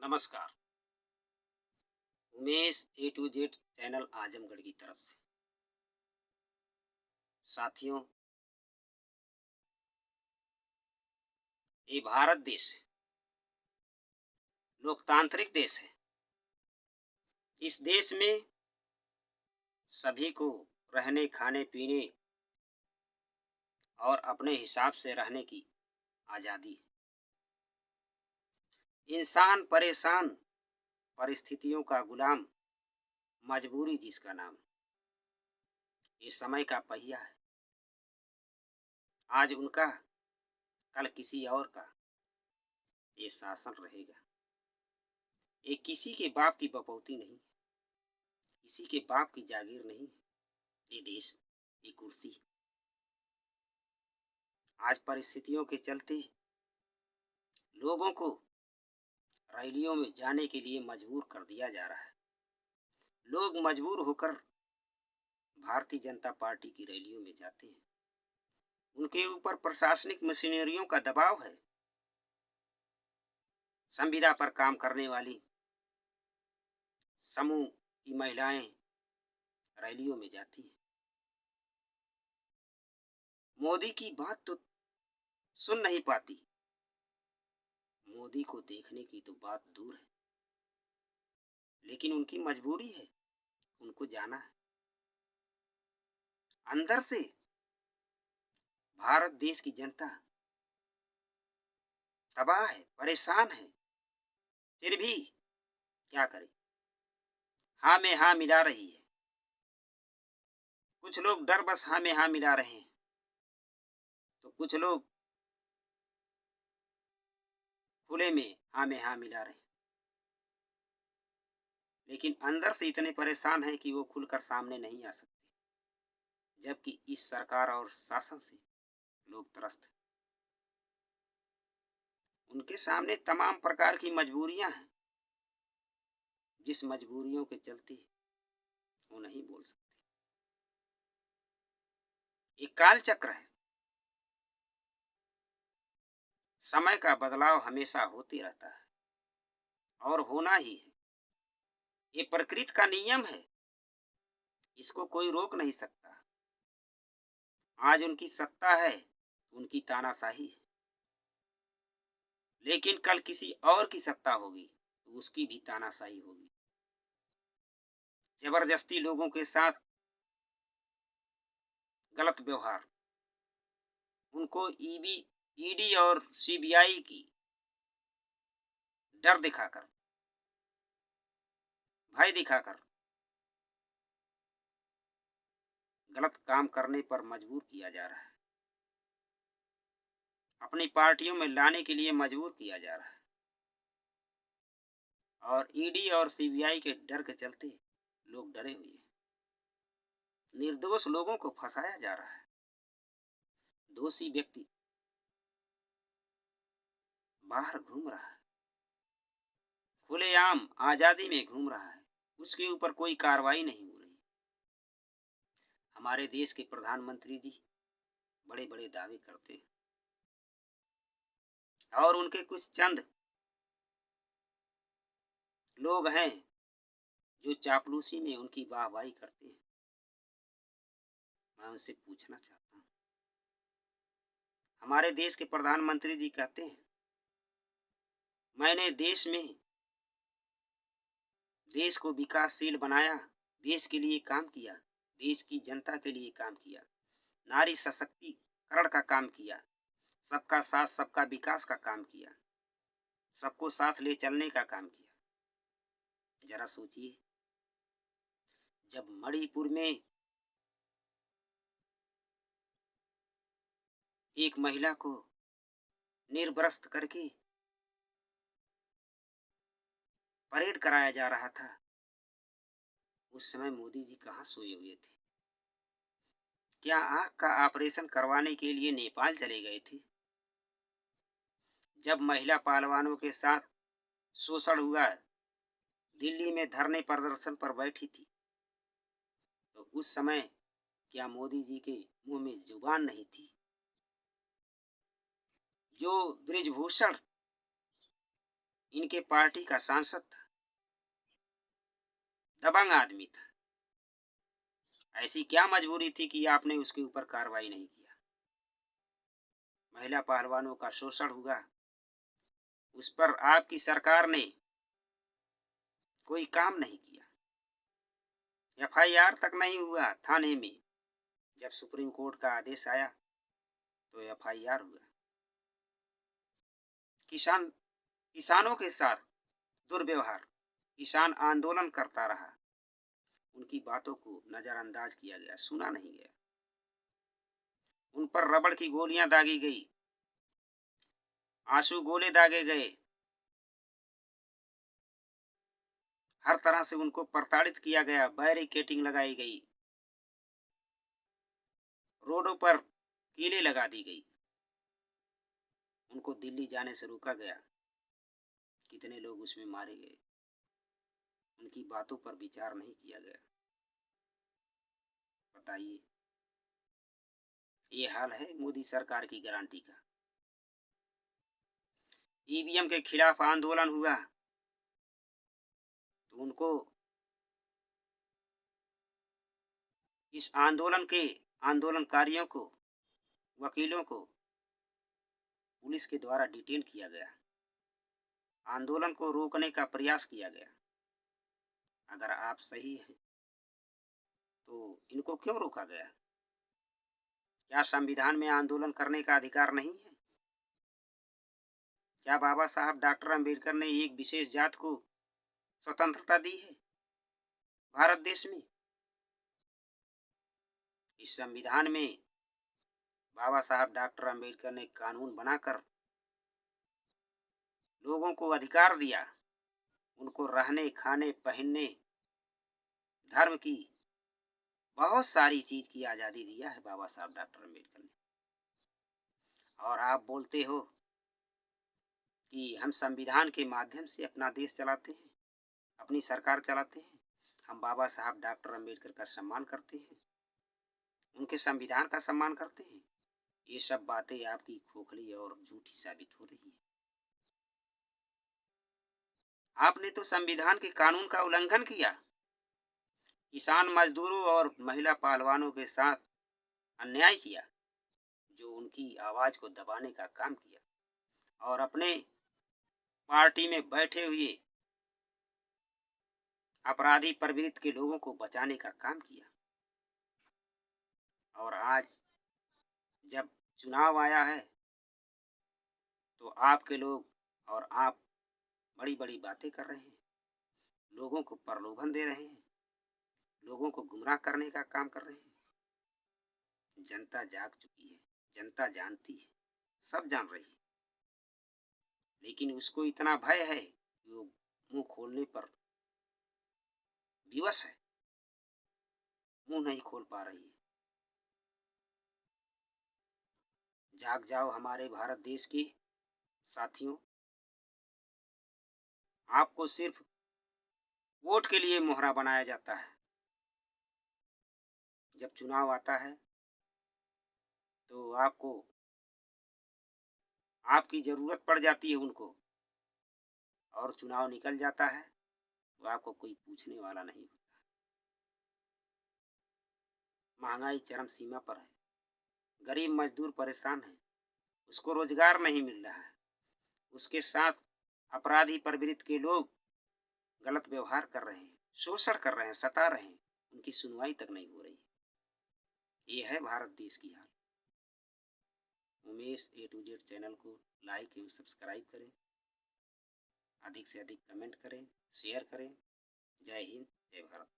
नमस्कार। उमेश ए to Z channel Azamgarh की तरफ से। साथियों, ये भारत देश है, लोकतांत्रिक देश है। इस देश में सभी को रहने खाने पीने और अपने हिसाब से रहने की आज़ादी है। इंसान परेशान, परिस्थितियों का गुलाम, मजबूरी जिसका नाम। ये समय का पहिया है, आज उनका कल किसी और का ये शासन रहेगा। ये किसी के बाप की बपौती नहीं, किसी के बाप की जागीर नहीं। ये देश, ये कुर्सी आज परिस्थितियों के चलते लोगों को रैलियों में जाने के लिए मजबूर कर दिया जा रहा है। लोग मजबूर होकर भारतीय जनता पार्टी की रैलियों में जाते हैं। उनके ऊपर प्रशासनिक मशीनरियों का दबाव है। संविदा पर काम करने वाली समूह की महिलाएं रैलियों में जाती हैं। मोदी की बात तो सुन नहीं पाती, मोदी को देखने की तो बात दूर है, लेकिन उनकी मजबूरी है, उनको जाना है। अंदर से भारत देश की जनता तबाह है, परेशान है, फिर भी क्या करे, हाँ में हाँ मिला रही है। कुछ लोग डर बस हाँ में हाँ मिला रहे हैं, तो कुछ लोग खुले में हाँ मिला रहे हैं। लेकिन अंदर से इतने परेशान हैं कि वो खुलकर सामने नहीं आ सकते, जबकि इस सरकार और शासन से लोग त्रस्त हैं। उनके सामने तमाम प्रकार की मजबूरियां हैं, जिस मजबूरियों के चलते वो नहीं बोल सकते। एक काल चक्र है, समय का बदलाव हमेशा होते रहता है और होना ही है। ये प्रकृति का नियम है, इसको कोई रोक नहीं सकता। आज उनकी सत्ता है, उनकी तानाशाही है, लेकिन कल किसी और की सत्ता होगी तो उसकी भी तानाशाही होगी। जबरदस्ती लोगों के साथ गलत व्यवहार, उनको ईडी और सीबीआई की डर दिखाकर, भय दिखाकर गलत काम करने पर मजबूर किया जा रहा है, अपनी पार्टियों में लाने के लिए मजबूर किया जा रहा है। और ईडी और सीबीआई के डर के चलते लोग डरे हुए हैं। निर्दोष लोगों को फंसाया जा रहा है। दोषी व्यक्ति बाहर घूम रहा है, खुलेआम आजादी में घूम रहा है, उसके ऊपर कोई कार्रवाई नहीं हो रही। हमारे देश के प्रधानमंत्री जी बड़े बड़े दावे करते हैं और उनके कुछ चंद लोग हैं जो चापलूसी में उनकी वाहवाही करते हैं। मैं उनसे पूछना चाहता हूँ, हमारे देश के प्रधानमंत्री जी कहते हैं, मैंने देश को विकासशील बनाया, देश के लिए काम किया, देश की जनता के लिए काम किया, नारी सशक्तिकरण का काम किया, सबका साथ सबका विकास का काम किया, सबको साथ ले चलने का काम किया। जरा सोचिए, जब मणिपुर में एक महिला को निर्वस्त्र करके परेड कराया जा रहा था, उस समय मोदी जी कहाँ सोए हुए थे? क्या आंख का ऑपरेशन करवाने के लिए नेपाल चले गए थे? जब महिला पहलवानों के साथ शोषण हुआ, दिल्ली में धरने प्रदर्शन पर बैठी थी, तो उस समय क्या मोदी जी के मुंह में जुबान नहीं थी? जो ब्रिजभूषण इनके पार्टी का सांसद था, दबंग आदमी था। ऐसी क्या मजबूरी थी कि आपने उसके ऊपर कार्रवाई नहीं किया? महिला पहलवानों का शोषण हुआ, उस पर आपकी सरकार ने कोई काम नहीं किया। एफआईआर तक नहीं हुआ थाने में। जब सुप्रीम कोर्ट का आदेश आया तो एफआईआर हुआ। किसानों के साथ दुर्व्यवहार, किसान आंदोलन करता रहा, उनकी बातों को नजरअंदाज किया गया, सुना नहीं गया। उन पर रबड़ की गोलियां दागी गई, आंसू गोले दागे गए, हर तरह से उनको प्रताड़ित किया गया, बैरिकेडिंग लगाई गई, रोडों पर कीलें लगा दी गई, उनको दिल्ली जाने से रोका गया, कितने लोग उसमें मारे गए, उनकी बातों पर विचार नहीं किया गया। बताइए, ये हाल है मोदी सरकार की गारंटी का। ईवीएम के खिलाफ आंदोलन हुआ तो उनको, इस आंदोलन के आंदोलनकारियों को, वकीलों को पुलिस के द्वारा डिटेन किया गया, आंदोलन को रोकने का प्रयास किया गया। अगर आप सही हैं तो इनको क्यों रोका गया? क्या संविधान में आंदोलन करने का अधिकार नहीं है? क्या बाबा साहब डॉक्टर अंबेडकर ने एक विशेष जात को स्वतंत्रता दी है भारत देश में? इस संविधान में बाबा साहब डॉक्टर अंबेडकर ने कानून बनाकर लोगों को अधिकार दिया, उनको रहने, खाने, पहनने, धर्म की बहुत सारी चीज की आजादी दिया है बाबा साहब डॉक्टर अंबेडकर ने। और आप बोलते हो कि हम संविधान के माध्यम से अपना देश चलाते हैं, अपनी सरकार चलाते हैं, हम बाबा साहब डॉक्टर अंबेडकर का सम्मान करते हैं, उनके संविधान का सम्मान करते हैं। ये सब बातें आपकी खोखली और झूठी साबित हो रही है। आपने तो संविधान के कानून का उल्लंघन किया, किसान मजदूरों और महिला पहलवानों के साथ अन्याय किया, जो उनकी आवाज को दबाने का काम किया, और अपने पार्टी में बैठे हुए अपराधी प्रवृत्ति के लोगों को बचाने का काम किया। और आज जब चुनाव आया है तो आपके लोग और आप बड़ी बड़ी बातें कर रहे हैं, लोगों को प्रलोभन दे रहे हैं, लोगों को गुमराह करने का काम कर रहे हैं। जनता जाग चुकी है, जनता जानती है, सब जान रही है, लेकिन उसको इतना भय है कि वो मुंह खोलने पर विवश है, मुंह नहीं खोल पा रही है। जाग जाओ हमारे भारत देश के साथियों, आपको सिर्फ वोट के लिए मोहरा बनाया जाता है। जब चुनाव आता है तो आपको, आपकी जरूरत पड़ जाती है उनको, और चुनाव निकल जाता है तो आपको कोई पूछने वाला नहीं होता। महंगाई चरम सीमा पर है, गरीब मजदूर परेशान है, उसको रोजगार नहीं मिल रहा है, उसके साथ अपराधी प्रवृत्ति के लोग गलत व्यवहार कर रहे हैं, शोषण कर रहे हैं, सता रहे हैं, उनकी सुनवाई तक नहीं हो रही है। ये है भारत देश की हाल। Umesh A to Z channel को लाइक एवं सब्सक्राइब करें, अधिक से अधिक कमेंट करें, शेयर करें। जय हिंद, जय भारत।